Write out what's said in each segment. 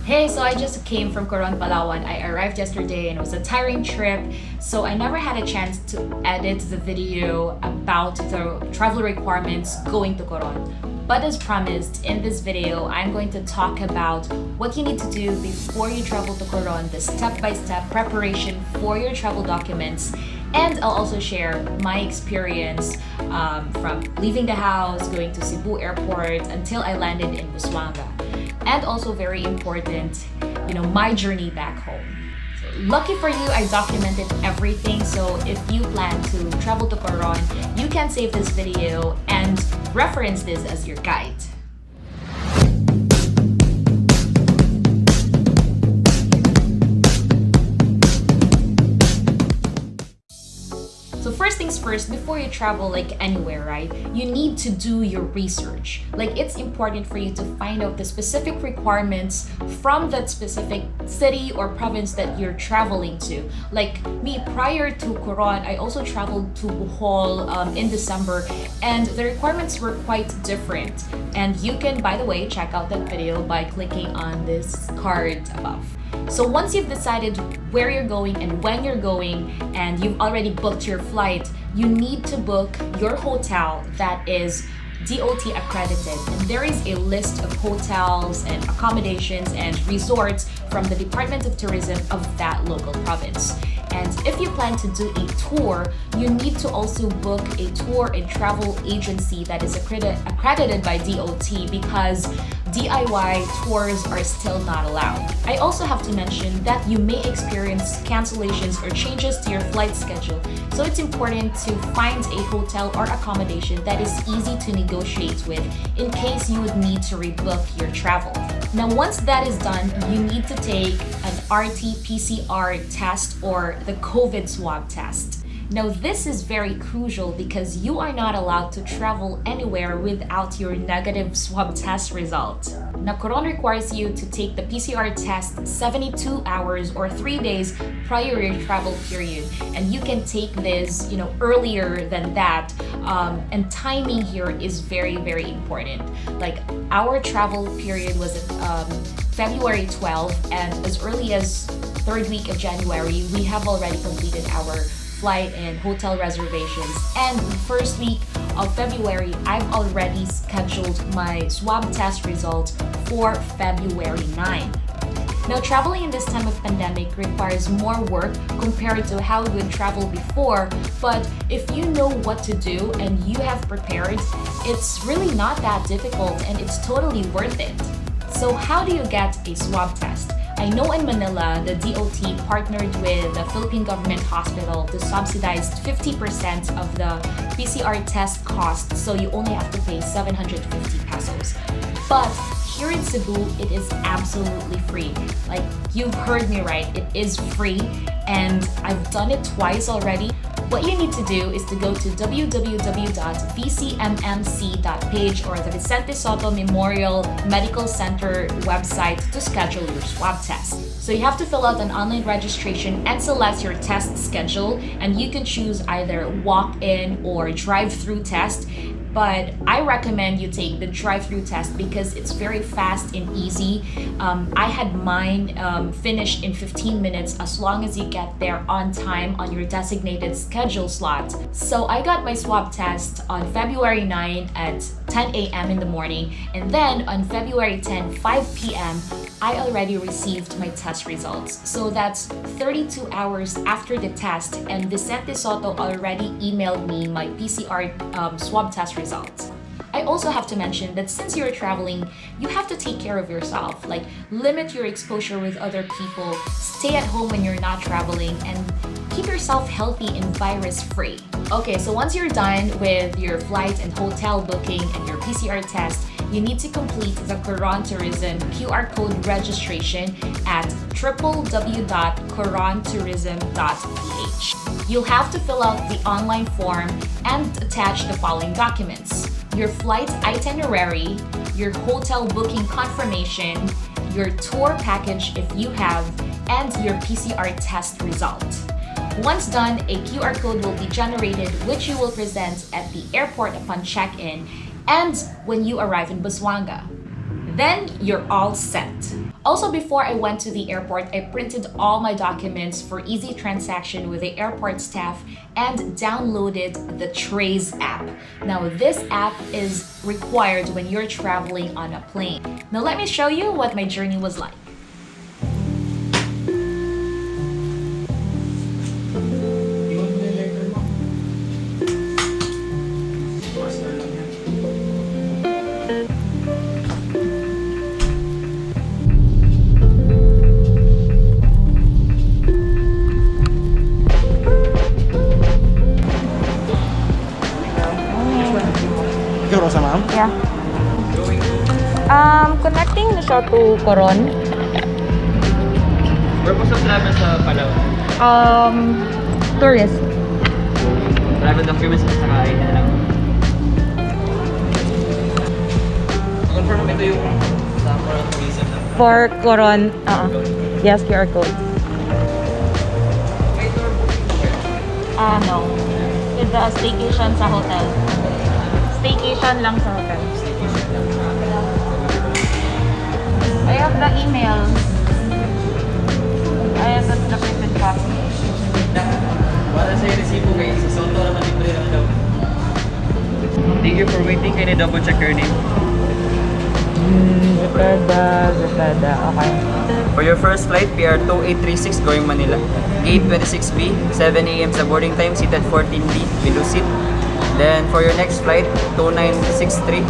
Hey, so I just came from Coron, Palawan. I arrived yesterday and it was a tiring trip, so I never had a chance to edit the video about the travel requirements going to Coron. But as promised, in this video, I'm going to talk about what you need to do before you travel to Coron, the step-by-step preparation for your travel documents, and I'll also share my experience from leaving the house, going to Cebu Airport until I landed in Busuanga. And also very important, my journey back home. So lucky for you, I documented everything. So if you plan to travel to Coron, you can save this video and reference this as your guide. So first things first, before you travel anywhere, right, you need to do your research. It's important for you to find out the specific requirements from that specific city or province that you're traveling to. Like me, prior to Coron, I also traveled to Bohol in December, and the requirements were quite different. And you can, by the way, check out that video by clicking on this card above. So once you've decided where you're going and when you're going, and you've already booked your flight, you need to book your hotel that is DOT accredited. And there is a list of hotels and accommodations and resorts from the Department of Tourism of that local province. And if you plan to do a tour, you need to also book a tour and travel agency that is accredited by DOT, because DIY tours are still not allowed. I also have to mention that you may experience cancellations or changes to your flight schedule, so it's important to find a hotel or accommodation that is easy to negotiate with in case you would need to rebook your travel. Now, once that is done, you need to take an RT-PCR test or the COVID swab test. Now, this is very crucial because you are not allowed to travel anywhere without your negative swab test result. Now, Coron requires you to take the PCR test 72 hours or 3 days prior to your travel period. And you can take this, earlier than that. And timing here is very, very important. Our travel period was February 12, and as early as third week of January, we have already completed our flight and hotel reservations. And the first week of February, I've already scheduled my swab test results for February 9. Now, traveling in this time of pandemic requires more work compared to how we would travel before, but if you know what to do and you have prepared, it's really not that difficult and it's totally worth it. So how do you get a swab test? I know in Manila, the DOT partnered with the Philippine government hospital to subsidize 50% of the PCR test cost, so you only have to pay 750 pesos. But here in Cebu, it is absolutely free. You've heard me right, it is free, and I've done it twice already. What you need to do is to go to www.vcmmc.page or the Vicente Soto Memorial Medical Center website to schedule your swab test. So you have to fill out an online registration and select your test schedule, and you can choose either walk-in or drive-through test. But I recommend you take the drive-through test because it's very fast and easy. I had mine finished in 15 minutes as long as you get there on time on your designated schedule slot. So I got my swab test on February 9 at 10 a.m. in the morning, and then on February 10, 5 p.m., I already received my test results. So that's 32 hours after the test, and Vicente Soto already emailed me my PCR swab test results. I also have to mention that since you're traveling, you have to take care of yourself. Limit your exposure with other people, stay at home when you're not traveling, and keep yourself healthy and virus-free. Okay, so once you're done with your flight and hotel booking and your PCR test, you need to complete the Coron Tourism QR code registration at www.corontourism.ph. You'll have to fill out the online form and attach the following documents: your flight itinerary, your hotel booking confirmation, your tour package if you have, and your PCR test result. Once done, a QR code will be generated which you will present at the airport upon check-in and when you arrive in Busuanga. Then you're all set. Also, before I went to the airport, I printed all my documents for easy transaction with the airport staff and downloaded the Trace app. Now, this app is required when you're traveling on a plane. Now, let me show you what my journey was like. Yeah. Connecting na siya to Coron. Purpose of travel sa Palawan? Tourist. Travel documents at saka ID na lang. Confirm ito yung sa Coron tourism na. For Coron, yes, QR code. May tour booking. No. With the staycation sa hotel. Staycation lang sa hotel. I have the email. I have the printed copy. Para sa resibo guys, sa Soto naman libre lang daw. Thank you for waiting. Can I double check your name? Zatada. Okay. For your first flight, PR 2836 going Manila. Gate 26B, 7 AM sa boarding time, seated 14B, below seat. Then for your next flight, 2963,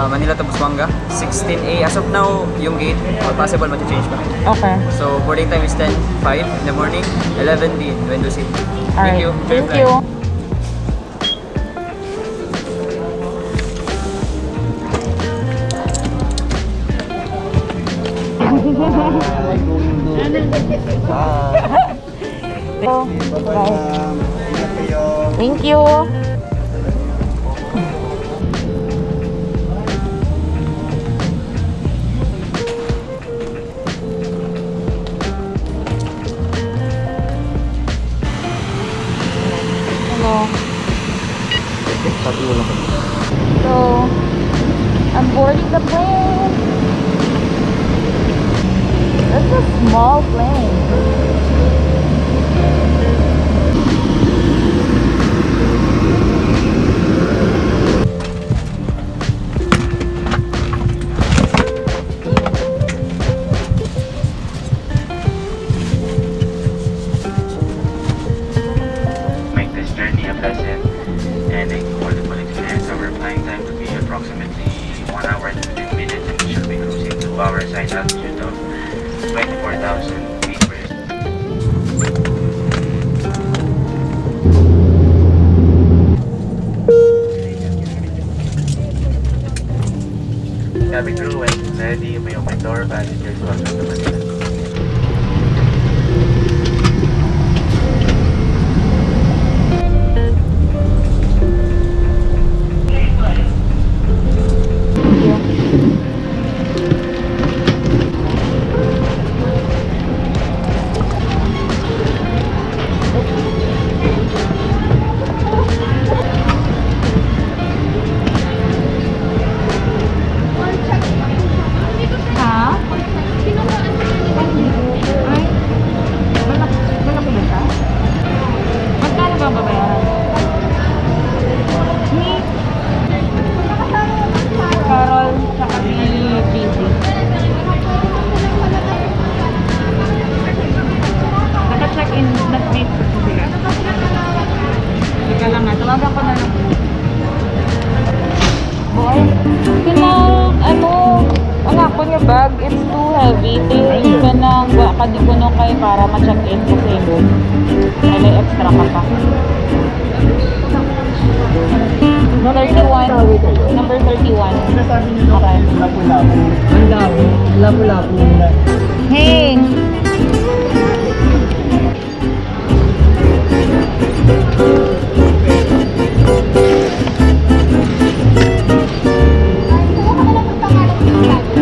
Manila to Busuanga, 16A. As of now, yung gate, possible mati-change pa. Okay. So boarding time is 10:05 in the morning, 11B, window seat. Alright. Thank you. Thank you. Thank you. Hello. So, I'm boarding the plane. It's a small plane. Make this journey a pleasant and a comfortable experience. Our flying time will be approximately 1 hour and 15 minutes, and we should be cruising to our assigned altitude of 24,000 feet per Cabin crew, when ready, you may open door. Passengers welcome to Manila. Bag, it's too heavy. Tingin ka ng kadikuno kay para ma-check-in kasi may extra ka pa. 31. Number 31. Okay. Lapu-lapu. Hey!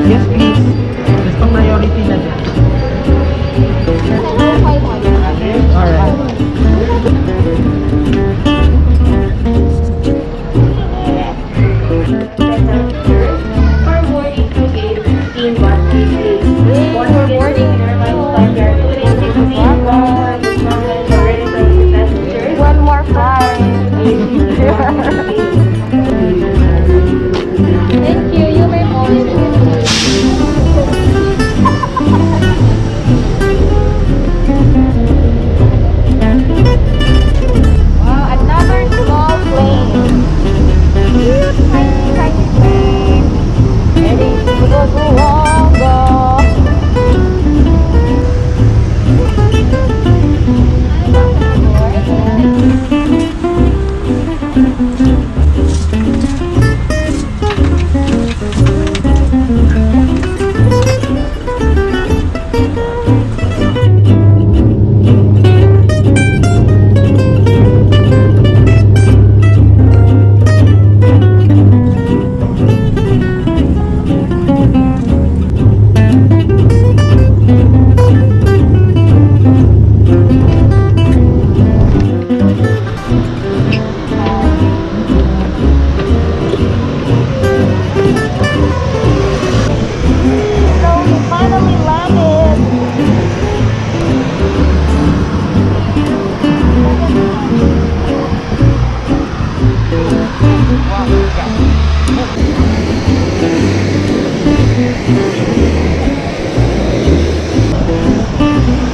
Yes, please. Gusto priority na dyan. Alright. For boarding to gate 15, we're boarding. One more flight. Thank you. You may Wow, another small plane. Cute, tiny, tiny plane. Heading to Busuanga.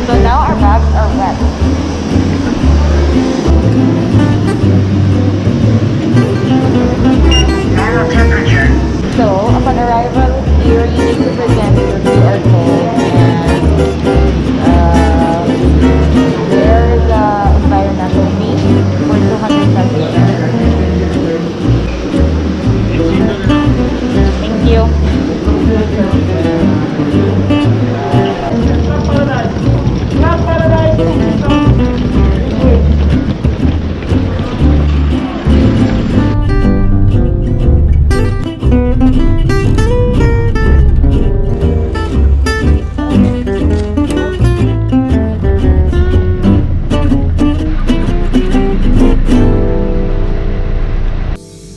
So now our bags are wet. Normal temperature. So upon arrival here, you need to present your QR code and there is a environmental fee for 200 pesos. Thank you.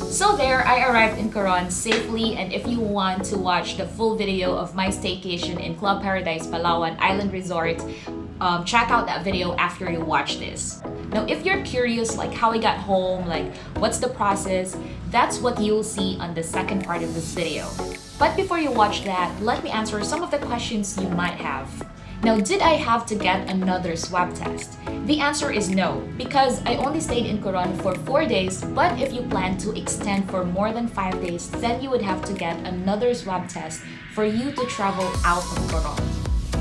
So there, I arrived in Coron safely, and if you want to watch the full video of my staycation in Club Paradise Palawan Island Resort, check out that video after you watch this. Now, if you're curious like how I got home, like what's the process, that's what you'll see on the second part of this video. But before you watch that, let me answer some of the questions you might have. Now, did I have to get another swab test? The answer is no, because I only stayed in Coron for 4 days, but if you plan to extend for more than 5 days, then you would have to get another swab test for you to travel out of Coron.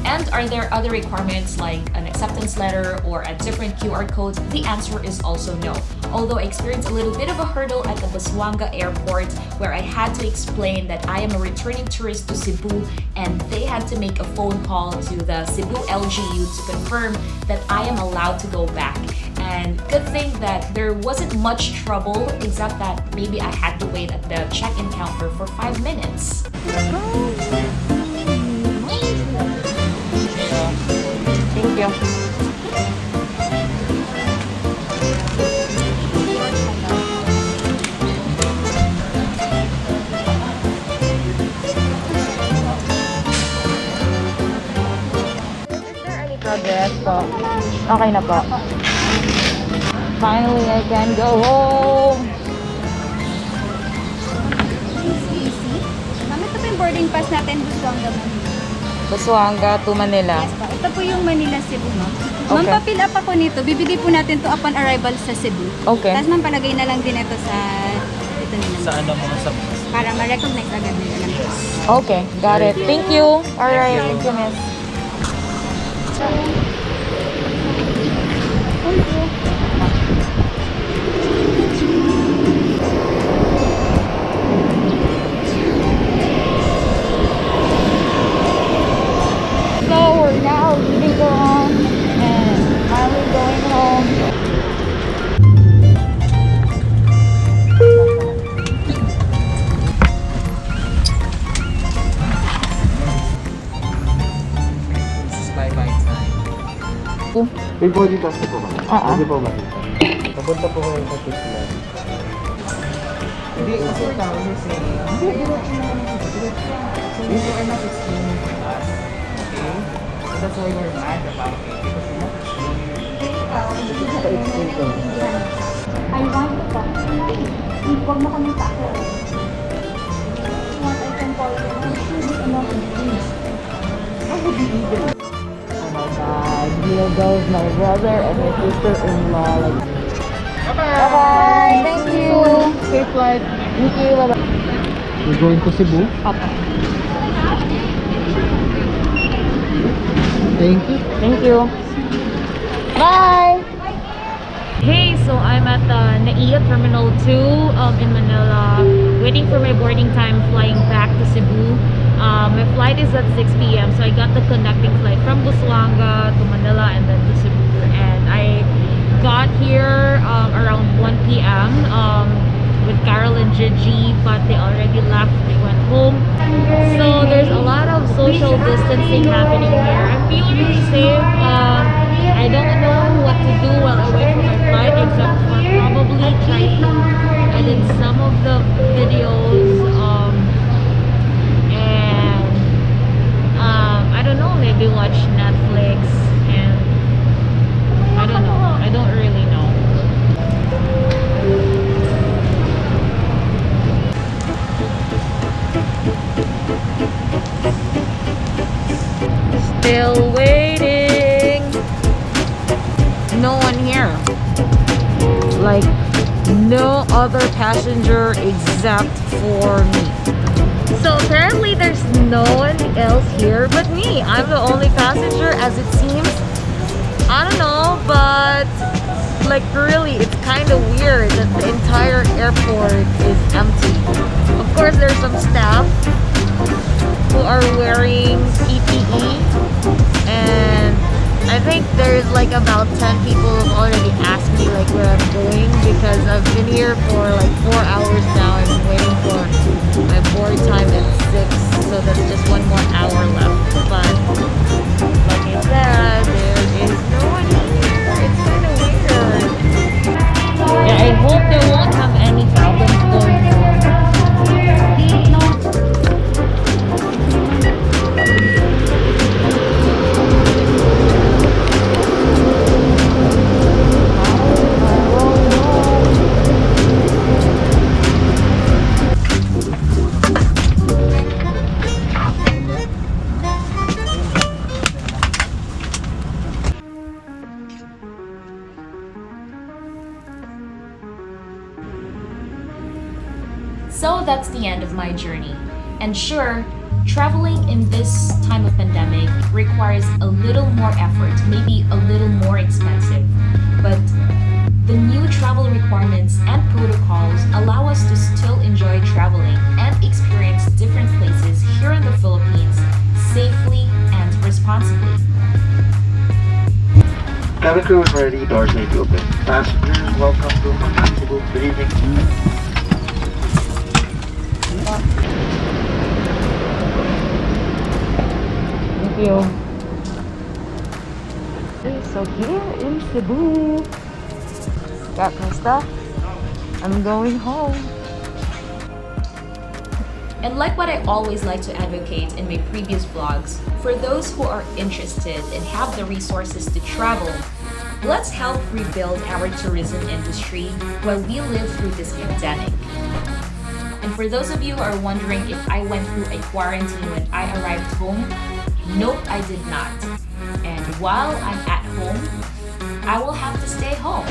And are there other requirements like an acceptance letter or a different QR code? The answer is also no. Although I experienced a little bit of a hurdle at the Busuanga airport where I had to explain that I am a returning tourist to Cebu and they had to make a phone call to the Cebu LGU to confirm that I am allowed to go back. And good thing that there wasn't much trouble except that maybe I had to wait at the check-in counter for 5 minutes. Thank you. Is there any progress po? Okay na po. Finally, I can go home. Ma'am, ito po yung boarding pass natin, Busuanga, ma'am. Busuanga to Manila. Yes po. Ito po yung Manila, Cebu, ma'am. Ma'am, Okay. pa-fill up ako nito. Bibigay po natin to upon arrival sa Cebu. Okay. Tapos ma'am, palagay na lang din ito sa... Ito nila. Sa ano mo sa Para ma-recognize agad nila lang. Okay, got it. Thank you. Alright, thank you, miss. So we're now leaving Coron and finally going home. This is bye-bye time. May body pass na po ba? Hindi po ba? Papunta po kayo sa Kitlan. Hindi, kasi tao kasi... Hindi, you are not explaining to us. Okay? Cebu. So that's why we're mad about it. Because we're not I want to talk to you. Huwag mo kami tako. What I can call you. Oh my god, here goes my brother and my sister-in-law. Like, bye-bye! Thank you! Safe flight! Thank you! Bye-bye! We're going to Cebu. Papa. Thank you. Thank you! Bye! Hey, so I'm at NAIA Terminal 2 in Manila, waiting for my boarding time, flying back to Cebu. My flight is at 6 p.m. so I got the connecting flight from Busuanga to Manila and then to Cebu. And I got here around 1 p.m. With Carol and Gigi, but they already left. They went home. So there's a lot of social distancing happening here. I feel really safe. I don't know what to do while I wait for my flight, except for probably try to edit some of the videos. And I don't know, maybe watch Netflix. And I don't know. I don't really know. Still waiting. No one here. Like, no other passenger except for me. So apparently there's no one else here but me. I'm the only passenger as it seems. I don't know, but like really it's kind of weird that the entire airport is empty. Of course there's some staff who are wearing PPE, and I think there's like about 10 people who've already asked me like where I'm going, because I've been here for like 4 hours now. I'm waiting for my board time at 6, so that's just 1 more hour left. But like I said, there is no one here. It's kind of weird. Yeah, I hope they won't have any problems going on. So that's the end of my journey. And sure, traveling in this time of pandemic requires a little more effort, maybe a little more expensive. But the new travel requirements and protocols allow us to still enjoy traveling and experience different places here in the Philippines safely and responsibly. Cabin crew is ready, doors may be open. Passengers, welcome to Cebu. Good evening. Thank you. Okay, so here in Cebu, got my stuff. I'm going home. And like what I always like to advocate in my previous vlogs, for those who are interested and have the resources to travel, let's help rebuild our tourism industry while we live through this pandemic. And for those of you who are wondering if I went through a quarantine when I arrived home, nope, I did not. And while I'm at home, I will have to stay home.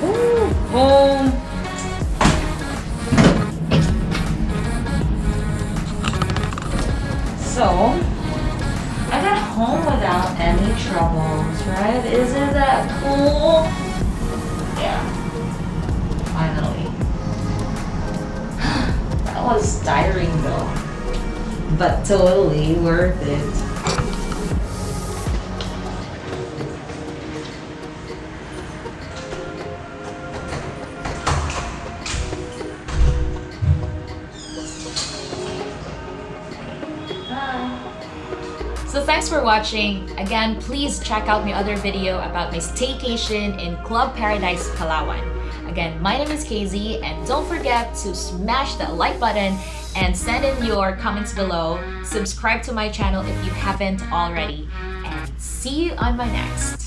Ooh, home. So, I got home without any troubles, right? Isn't that cool? Yeah. Finally. That was tiring though, but totally worth it. So thanks for watching. Again, please check out my other video about my staycation in Club Paradise, Palawan. Again, again, my name is KZ, and don't forget to smash that like button and send in your comments below. Subscribe to my channel if you haven't already, and see you on my next.